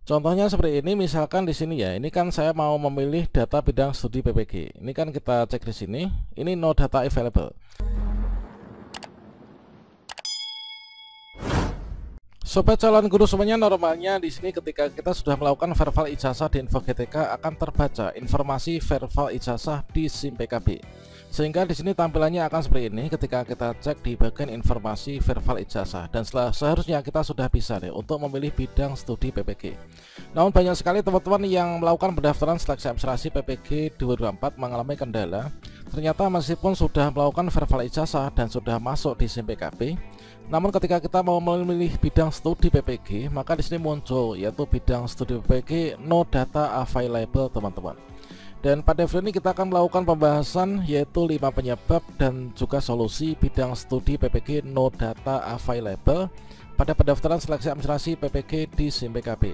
Contohnya seperti ini, misalkan di sini ya, ini kan saya mau memilih data bidang studi PPG. Ini kan kita cek di sini, ini no data available. Sobat calon guru semuanya, normalnya di sini ketika kita sudah melakukan verbal ijazah di Info GTK akan terbaca informasi verbal ijazah di SIM PKB. Sehingga di sini tampilannya akan seperti ini ketika kita cek di bagian informasi verbal ijazah, dan seharusnya kita sudah bisa nih untuk memilih bidang studi PPG. Namun banyak sekali teman-teman yang melakukan pendaftaran seleksi administrasi PPG 2024 mengalami kendala. Ternyata meskipun sudah melakukan verbal ijazah dan sudah masuk di SIM PKB, namun ketika kita mau memilih bidang studi PPG, maka di sini muncul yaitu bidang studi PPG no data available, teman-teman. Dan pada video ini kita akan melakukan pembahasan yaitu 5 penyebab dan juga solusi bidang studi PPG no data available pada pendaftaran seleksi administrasi PPG di SIM PKB.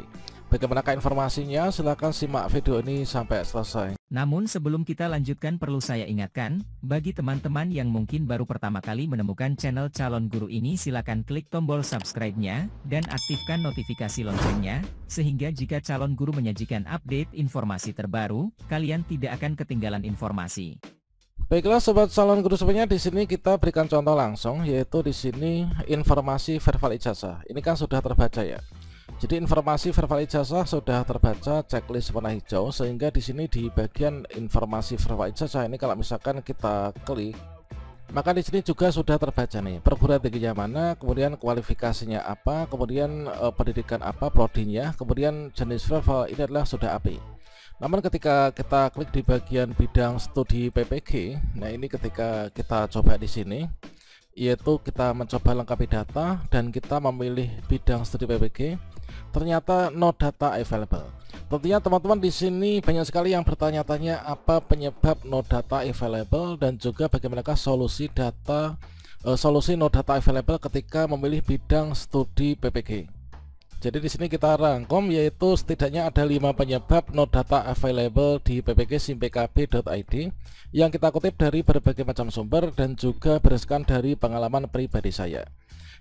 Bagaimanakah informasinya? Silahkan simak video ini sampai selesai. Namun sebelum kita lanjutkan, perlu saya ingatkan, bagi teman-teman yang mungkin baru pertama kali menemukan channel Calon Guru ini, silakan klik tombol subscribe-nya dan aktifkan notifikasi loncengnya, sehingga jika Calon Guru menyajikan update informasi terbaru, kalian tidak akan ketinggalan informasi. Baiklah sobat calon guru semuanya, di sini kita berikan contoh langsung, yaitu di sini informasi verbal ijazah. Ini kan sudah terbaca ya. Jadi informasi verbal ijazah sudah terbaca, checklist warna hijau, sehingga di sini di bagian informasi verbal ijazah ini kalau misalkan kita klik, maka di sini juga sudah terbaca nih perguruan tingginya mana, kemudian kualifikasinya apa, kemudian pendidikan apa, prodinya, kemudian jenis verbal ini adalah sudah AP. Namun ketika kita klik di bagian bidang studi PPG, nah ini ketika kita coba di sini, yaitu kita mencoba lengkapi data dan kita memilih bidang studi PPG, ternyata no data available. Tentunya teman-teman di sini banyak sekali yang bertanya-tanya apa penyebab no data available dan juga bagaimanakah solusi no data available ketika memilih bidang studi PPG. Jadi di sini kita rangkum yaitu setidaknya ada 5 penyebab no data available di PPG simpkb.id yang kita kutip dari berbagai macam sumber dan juga berdasarkan dari pengalaman pribadi saya.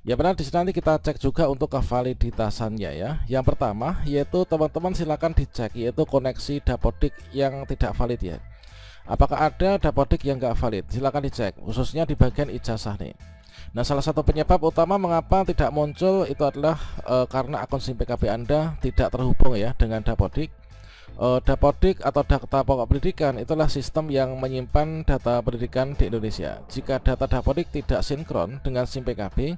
Ya benar, di sini nanti kita cek juga untuk kevaliditasannya ya. Yang pertama yaitu teman-teman silakan dicek yaitu koneksi dapodik yang tidak valid ya. Apakah ada dapodik yang nggak valid? Silakan dicek khususnya di bagian ijazah nih. Nah, salah satu penyebab utama mengapa tidak muncul itu adalah karena akun SIM PKB Anda tidak terhubung ya dengan dapodik. Dapodik atau data pokok pendidikan itulah sistem yang menyimpan data pendidikan di Indonesia. Jika data dapodik tidak sinkron dengan SIM PKB,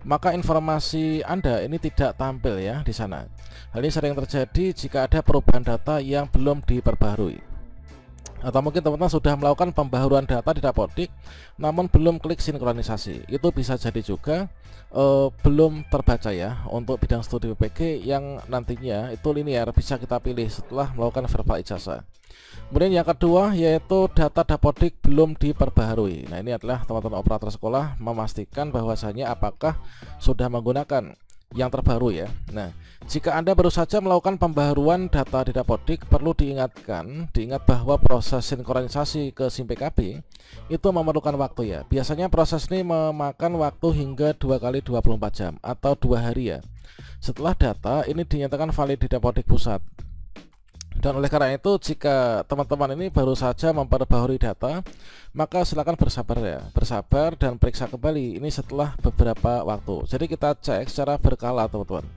maka informasi Anda ini tidak tampil ya di sana. Hal ini sering terjadi jika ada perubahan data yang belum diperbaharui. Atau mungkin teman-teman sudah melakukan pembaharuan data di dapodik namun belum klik sinkronisasi. Itu bisa jadi juga belum terbaca ya untuk bidang studi PPG yang nantinya itu linear bisa kita pilih setelah melakukan verbal ijazah. Kemudian yang kedua yaitu data dapodik belum diperbaharui. Nah, ini adalah teman-teman operator sekolah memastikan bahwasanya apakah sudah menggunakan yang terbaru ya. Nah, jika Anda baru saja melakukan pembaharuan data di dapodik, perlu diingat bahwa proses sinkronisasi ke SIM PKB itu memerlukan waktu ya. Biasanya proses ini memakan waktu hingga 2 kali 24 jam atau 2 hari ya. Setelah data ini dinyatakan valid di dapodik pusat. Dan oleh karena itu jika teman-teman ini baru saja memperbaharui data, maka silakan bersabar dan periksa kembali ini setelah beberapa waktu. Jadi kita cek secara berkala teman-teman.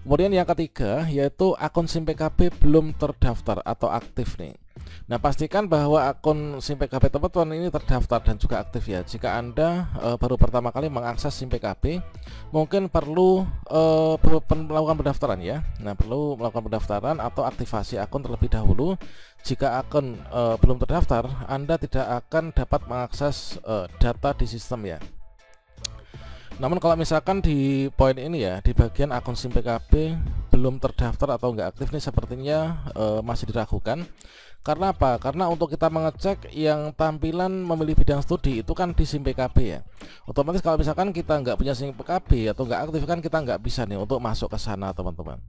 Kemudian yang ketiga yaitu akun SIM PKB belum terdaftar atau aktif nih. Nah, pastikan bahwa akun SIM PKB teman-teman ini terdaftar dan juga aktif ya. Jika Anda baru pertama kali mengakses SIM PKB, mungkin perlu melakukan pendaftaran ya. Nah, perlu melakukan pendaftaran atau aktivasi akun terlebih dahulu. Jika akun belum terdaftar, Anda tidak akan dapat mengakses data di sistem ya. Namun kalau misalkan di poin ini ya, di bagian akun SIM PKB belum terdaftar atau enggak aktif nih, sepertinya masih diragukan. Karena apa? Karena untuk kita mengecek yang tampilan memilih bidang studi itu kan di SIM PKB ya. Otomatis kalau misalkan kita nggak punya SIM PKB atau nggak aktif kan kita nggak bisa nih untuk masuk ke sana teman-teman.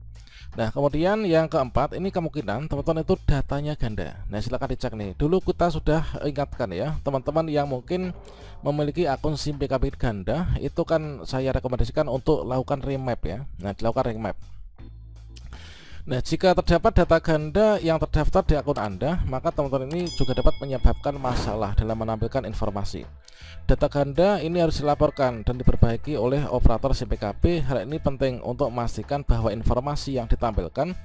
Nah, kemudian yang keempat ini kemungkinan teman-teman itu datanya ganda. Nah, silakan dicek nih. Dulu kita sudah ingatkan ya, teman-teman yang mungkin memiliki akun SIM PKB ganda itu kan saya rekomendasikan untuk lakukan remap ya. Nah, dilakukan remap. Nah, jika terdapat data ganda yang terdaftar di akun Anda, maka teman-teman ini juga dapat menyebabkan masalah dalam menampilkan informasi. Data ganda ini harus dilaporkan dan diperbaiki oleh operator SIM PKB. Hal ini penting untuk memastikan bahwa informasi yang ditampilkan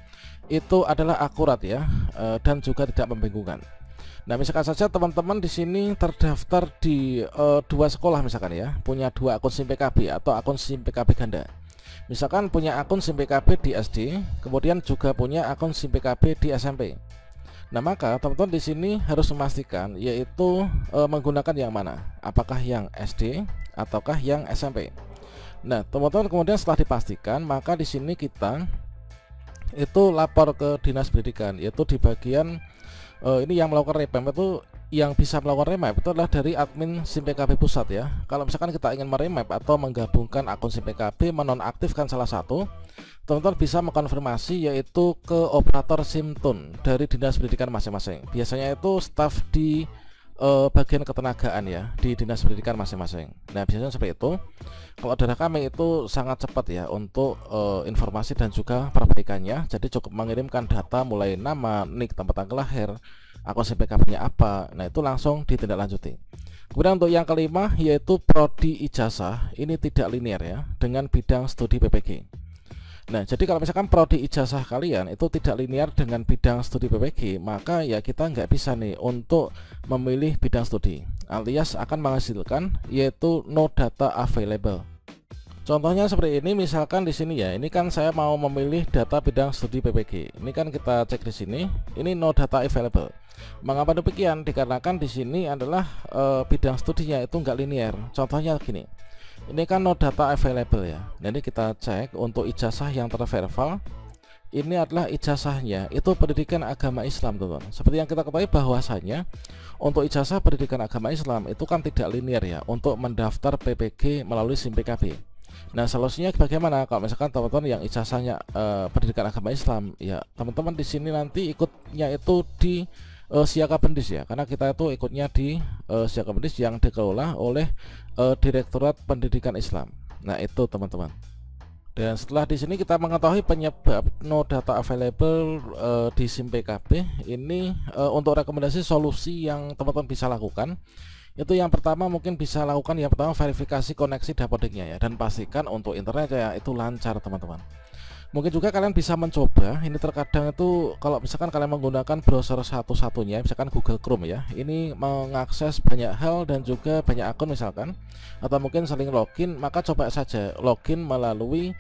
itu adalah akurat ya, dan juga tidak membingungkan. Nah, misalkan saja teman-teman di sini terdaftar di dua sekolah misalkan ya, punya dua akun SIM PKB atau akun SIM PKB ganda. Misalkan punya akun SIM PKB di SD, kemudian juga punya akun SIM PKB di SMP. Nah, maka teman-teman di sini harus memastikan yaitu menggunakan yang mana, apakah yang SD ataukah yang SMP. Nah, teman-teman kemudian setelah dipastikan, maka di sini kita itu lapor ke Dinas Pendidikan, yaitu di bagian ini yang melakukan revamp itu, yang bisa melakukan remap itu adalah dari admin SIM PKB pusat ya. Kalau misalkan kita ingin meremap atau menggabungkan akun SIM PKB, menonaktifkan salah satu, teman-teman bisa mengkonfirmasi yaitu ke operator SIM Tun dari Dinas Pendidikan masing-masing. Biasanya itu staf di bagian ketenagaan ya, di Dinas Pendidikan masing-masing. Nah, biasanya seperti itu. Kalau dari kami itu sangat cepat ya untuk informasi dan juga perbaikannya. Jadi cukup mengirimkan data mulai nama, nik, tempat tanggal lahir, akun SIM PKB-nya apa. Nah, itu langsung ditindaklanjuti. Kemudian untuk yang kelima yaitu prodi ijazah, ini tidak linear ya dengan bidang studi PPG. Nah, jadi kalau misalkan prodi ijazah kalian itu tidak linear dengan bidang studi PPG, maka ya kita nggak bisa nih untuk memilih bidang studi, alias akan menghasilkan yaitu no data available. Contohnya seperti ini, misalkan di sini ya, ini kan saya mau memilih data bidang studi PPG. Ini kan kita cek di sini, ini no data available. Mengapa demikian? Dikarenakan di sini adalah bidang studinya itu nggak linear. Contohnya gini. Ini kan no data available ya. Jadi kita cek untuk ijazah yang terverifal. Ini adalah ijazahnya itu pendidikan agama Islam, teman-teman. Seperti yang kita ketahui bahwasanya untuk ijazah pendidikan agama Islam itu kan tidak linear ya untuk mendaftar PPG melalui SIM PKB. Nah, solusinya bagaimana? Kalau misalkan teman-teman yang ijazahnya pendidikan agama Islam, ya teman-teman di sini nanti ikutnya itu di Siaga Pendis ya, karena kita itu ikutnya di Siaga Pendis yang dikelola oleh Direktorat Pendidikan Islam. Nah, itu teman-teman. Dan setelah di sini kita mengetahui penyebab no data available di SIM PKB ini, untuk rekomendasi solusi yang teman-teman bisa lakukan itu yang pertama mungkin bisa lakukan yang pertama verifikasi koneksi dapodiknya ya, dan pastikan untuk internet ya itu lancar teman-teman. Mungkin juga kalian bisa mencoba, ini terkadang itu kalau misalkan kalian menggunakan browser satu-satunya, misalkan Google Chrome ya, ini mengakses banyak hal dan juga banyak akun misalkan, atau mungkin saling login, maka coba saja login melalui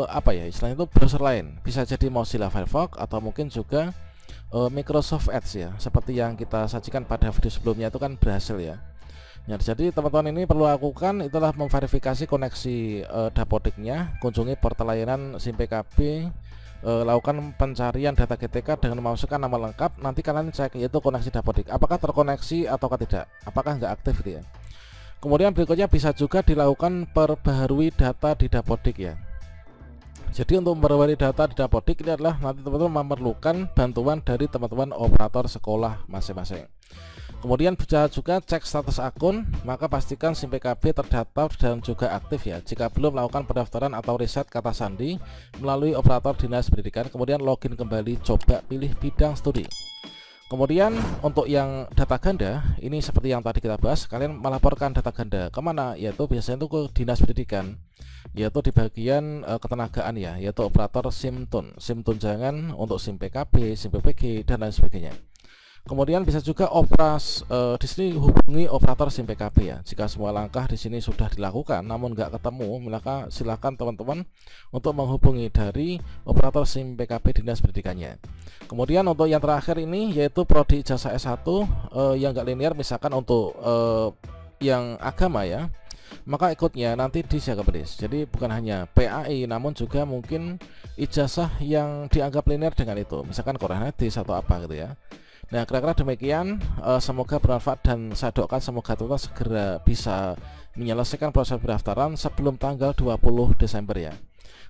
apa ya istilahnya itu browser lain, bisa jadi Mozilla Firefox atau mungkin juga Microsoft Edge ya, seperti yang kita sajikan pada video sebelumnya itu kan berhasil ya. Ya, jadi teman-teman ini perlu lakukan itulah memverifikasi koneksi dapodiknya, kunjungi portal layanan SIM PKB, lakukan pencarian data GTK dengan memasukkan nama lengkap. Nanti kalian cek yaitu koneksi dapodik, apakah terkoneksi ataukah tidak, apakah nggak aktif gitu ya. Kemudian berikutnya bisa juga dilakukan perbaharui data di dapodik ya. Jadi untuk memperbarui data di dapodik ini adalah nanti teman-teman memerlukan bantuan dari teman-teman operator sekolah masing-masing. Kemudian bisa juga cek status akun, maka pastikan SIM PKB terdaftar dan juga aktif ya. Jika belum melakukan pendaftaran atau reset kata sandi melalui operator Dinas Pendidikan, kemudian login kembali, coba pilih bidang studi. Kemudian untuk yang data ganda, ini seperti yang tadi kita bahas, kalian melaporkan data ganda kemana? Yaitu biasanya itu ke Dinas Pendidikan, yaitu di bagian ketenagaan ya, yaitu operator SIM Tun, SIM tunjangan untuk SIM PKB, SIM PPG dan lain sebagainya. Kemudian bisa juga di sini hubungi operator SIM PKB ya. Jika semua langkah di sini sudah dilakukan namun nggak ketemu, maka silakan teman-teman untuk menghubungi dari operator SIM PKB Dinas Pendidikannya. Kemudian untuk yang terakhir ini yaitu prodi ijazah S1 yang nggak linear, misalkan untuk yang agama ya, maka ikutnya nanti di Siaga Pendis. Jadi bukan hanya PAI namun juga mungkin ijazah yang dianggap linear dengan itu, misalkan Quran hadis atau apa gitu ya. Nah, kira-kira demikian, semoga bermanfaat dan saya doakan semoga teman-teman segera bisa menyelesaikan proses pendaftaran sebelum tanggal 20 Desember ya.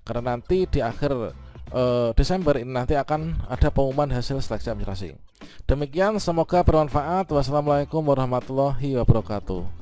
Karena nanti di akhir Desember ini nanti akan ada pengumuman hasil seleksi administrasi. Demikian, semoga bermanfaat. Wassalamualaikum warahmatullahi wabarakatuh.